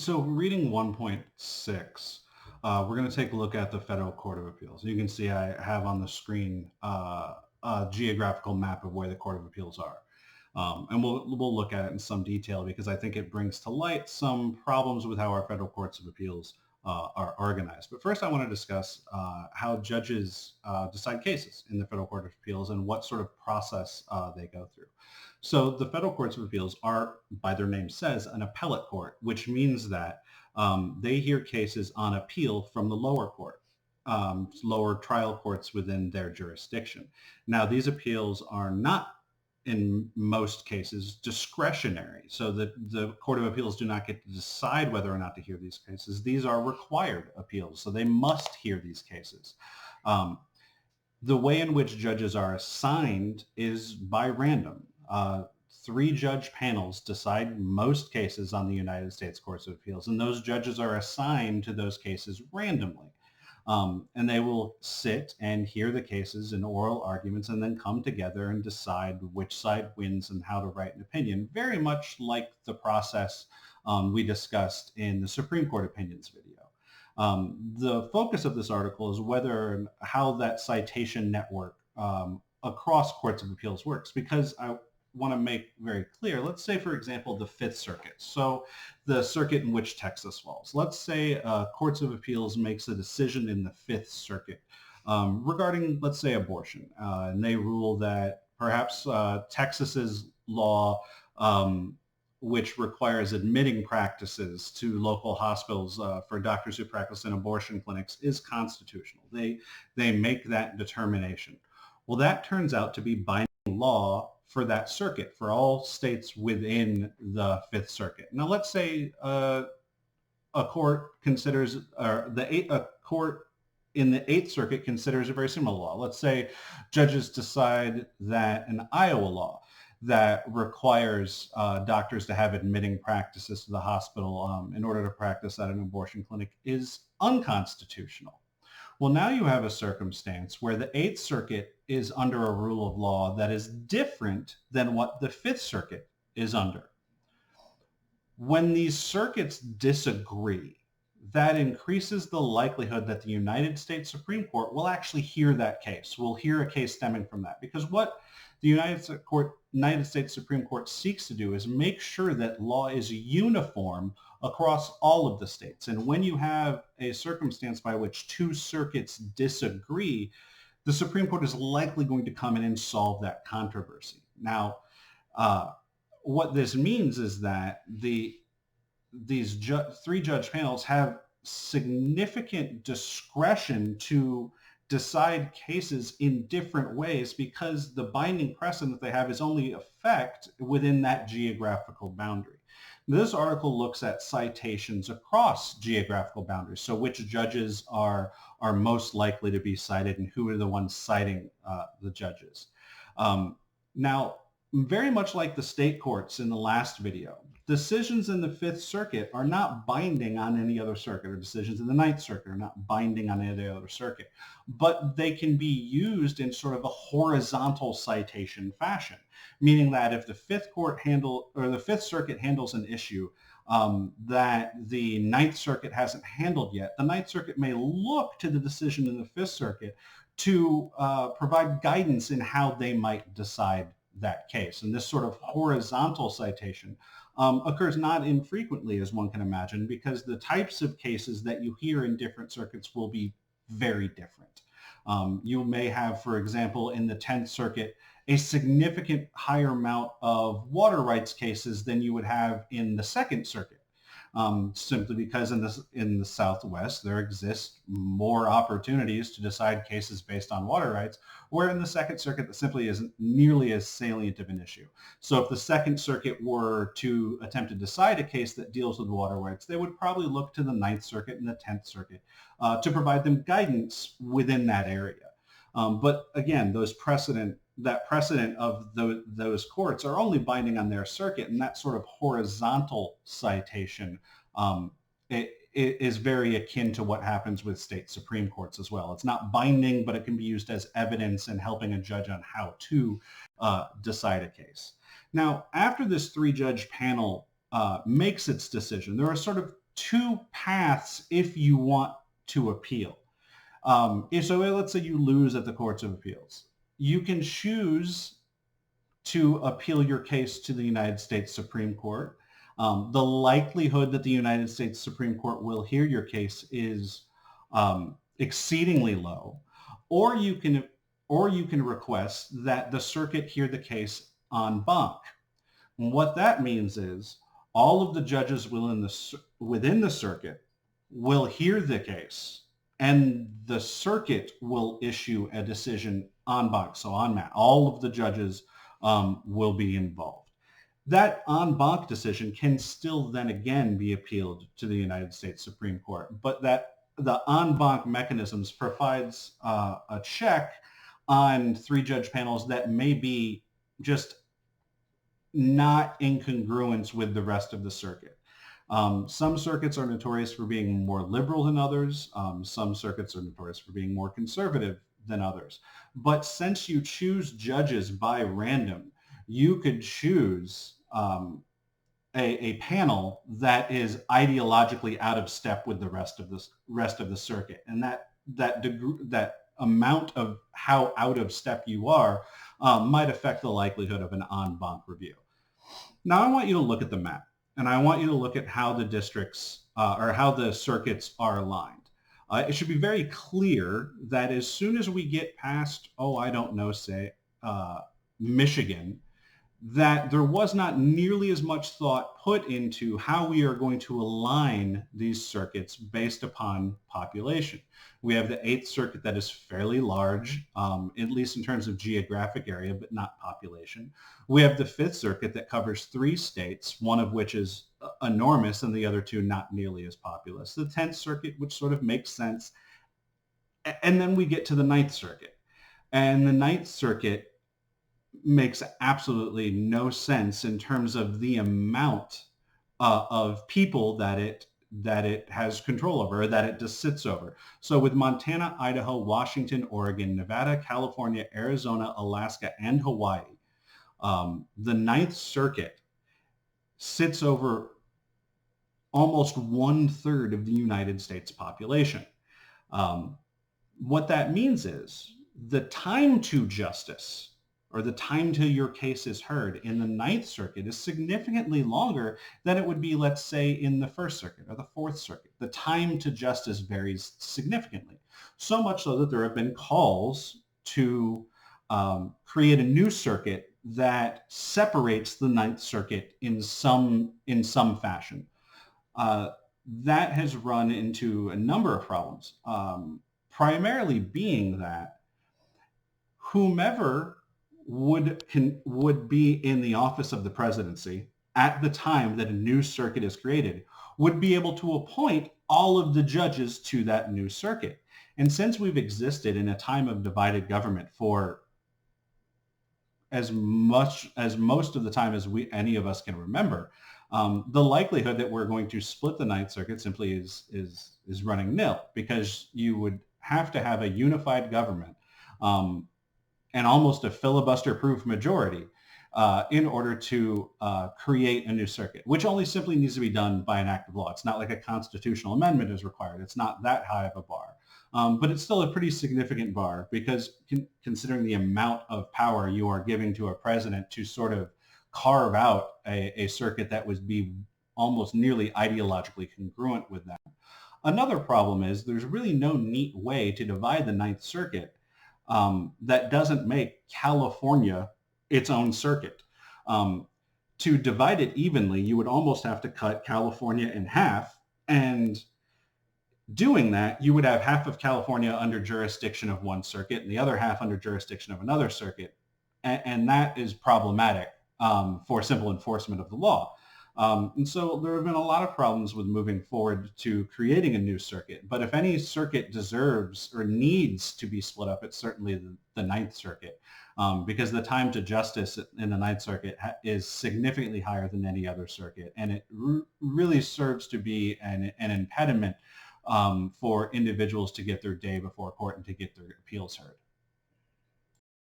So reading 1.6, we're going to take a look at the Federal Court of Appeals. You can see I have on the screen a geographical map of where the Court of Appeals are. And we'll look at it in some detail because I think it brings to light some problems with how our federal courts of appeals are organized. But first, I want to discuss how judges decide cases in the Federal Court of Appeals and what sort of process they go through. So the federal courts of appeals are, by their name says, an appellate court, which means that they hear cases on appeal from the lower court, lower trial courts within their jurisdiction. Now, these appeals are not in most cases discretionary. So the Court of Appeals do not get to decide whether or not to hear these cases. These are required appeals. So they must hear these cases. Um, the way in which judges are assigned is by random. Three judge panels decide most cases on the United States Courts of Appeals, and those judges are assigned to those cases randomly. And they will sit and hear the cases in oral arguments and then come together and decide which side wins and how to write an opinion, very much like the process we discussed in the Supreme Court opinions video. The focus of this article is whether and how that citation network across courts of appeals works, because I want to make very clear, let's say, for example, the Fifth Circuit. So the circuit in which Texas falls. Let's say courts of appeals makes a decision in the Fifth Circuit regarding, let's say, abortion. And they rule that perhaps Texas's law which requires admitting practices to local hospitals for doctors who practice in abortion clinics is constitutional. They make that determination. Well, that turns out to be binding law for that circuit, for all states within the Fifth Circuit. Now, let's say a court considers, or a court in the Eighth Circuit considers a very similar law. Let's say judges decide that an Iowa law that requires doctors to have admitting practices to the hospital in order to practice at an abortion clinic is unconstitutional. Well, now you have a circumstance where the Eighth Circuit is under a rule of law that is different than what the Fifth Circuit is under. When these circuits disagree, that increases the likelihood that the United States Supreme Court will actually hear that case, will hear a case stemming from that. Because what the United States Supreme Court seeks to do is make sure that law is uniform across all of the states. And when you have a circumstance by which two circuits disagree, the Supreme Court is likely going to come in and solve that controversy. Now, what this means is that these three judge panels have significant discretion to decide cases in different ways because the binding precedent they have is only effect within that geographical boundary. This article looks at citations across geographical boundaries, so which judges are most likely to be cited and who are the ones citing the judges. Now, very much like the state courts in the last video, decisions in the Fifth Circuit are not binding on any other circuit, or decisions in the Ninth Circuit are not binding on any other circuit, but they can be used in sort of a horizontal citation fashion, meaning that if the Fifth Circuit handles an issue that the Ninth Circuit hasn't handled yet, the Ninth Circuit may look to the decision in the Fifth Circuit to provide guidance in how they might decide that case. And this sort of horizontal citation occurs not infrequently, as one can imagine, because the types of cases that you hear in different circuits will be very different. You may have, for example, in the 10th Circuit, a significant higher amount of water rights cases than you would have in the Second Circuit. Simply because in the Southwest, there exist more opportunities to decide cases based on water rights, where in the Second Circuit, that simply isn't nearly as salient of an issue. So if the Second Circuit were to attempt to decide a case that deals with water rights, they would probably look to the Ninth Circuit and the 10th Circuit to provide them guidance within that area. But again, that precedent of those courts are only binding on their circuit, and that sort of horizontal citation it is very akin to what happens with state Supreme Courts as well. It's not binding, but it can be used as evidence in helping a judge on how to decide a case. Now, after this three-judge panel makes its decision, there are sort of two paths if you want to appeal. So let's say you lose at the courts of appeals. You can choose to appeal your case to the United States Supreme Court. The likelihood that the United States Supreme Court will hear your case is exceedingly low, or you can request that the circuit hear the case en banc. And what that means is all of the judges within the circuit will hear the case, and the circuit will issue a decision en banc, so en masse. All of the judges will be involved. That en banc decision can still then again be appealed to the United States Supreme Court, but that the en banc mechanisms provides a check on three-judge panels that may be just not in congruence with the rest of the circuit. Some circuits are notorious for being more liberal than others. Some circuits are notorious for being more conservative than others. But since you choose judges by random, you could choose a panel that is ideologically out of step with the rest of the circuit, and that amount of how out of step you are might affect the likelihood of an en banc review. Now, I want you to look at the map, and I want you to look at how the districts or how the circuits are aligned. It should be very clear that as soon as we get past, say Michigan, that there was not nearly as much thought put into how we are going to align these circuits based upon population. We have the Eighth Circuit that is fairly large, at least in terms of geographic area, but not population. We have the Fifth Circuit that covers 3 states, one of which is enormous and the other 2 not nearly as populous. The 10th Circuit, which sort of makes sense. And then we get to the Ninth Circuit. And the Ninth Circuit makes absolutely no sense in terms of the amount of people that it has control over, or that it just sits over. So with Montana, Idaho, Washington, Oregon, Nevada, California, Arizona, Alaska, and Hawaii, the Ninth Circuit sits over almost 1/3 of the United States population. What that means is the time to justice, or the time till your case is heard in the Ninth Circuit, is significantly longer than it would be, let's say, in the First Circuit or the Fourth Circuit. The time to justice varies significantly, so much so that there have been calls to create a new circuit that separates the Ninth Circuit in some fashion. That has run into a number of problems, primarily being that whomever would be in the office of the presidency at the time that a new circuit is created would be able to appoint all of the judges to that new circuit. And since we've existed in a time of divided government for as most of the time as any of us can remember, the likelihood that we're going to split the Ninth Circuit simply is running nil, because you would have to have a unified government and almost a filibuster-proof majority in order to create a new circuit, which only simply needs to be done by an act of law. It's not like a constitutional amendment is required. It's not that high of a bar. But it's still a pretty significant bar, because considering the amount of power you are giving to a president to sort of carve out a circuit that would be almost nearly ideologically congruent with that. Another problem is there's really no neat way to divide the Ninth Circuit that doesn't make California its own circuit. To divide it evenly, you would almost have to cut California in half, and doing that, you would have half of California under jurisdiction of one circuit and the other half under jurisdiction of another circuit, and that is problematic for simple enforcement of the law. And so there have been a lot of problems with moving forward to creating a new circuit. But if any circuit deserves or needs to be split up, it's certainly the Ninth Circuit, because the time to justice in the Ninth Circuit is significantly higher than any other circuit. And it really serves to be an impediment for individuals to get their day before court and to get their appeals heard.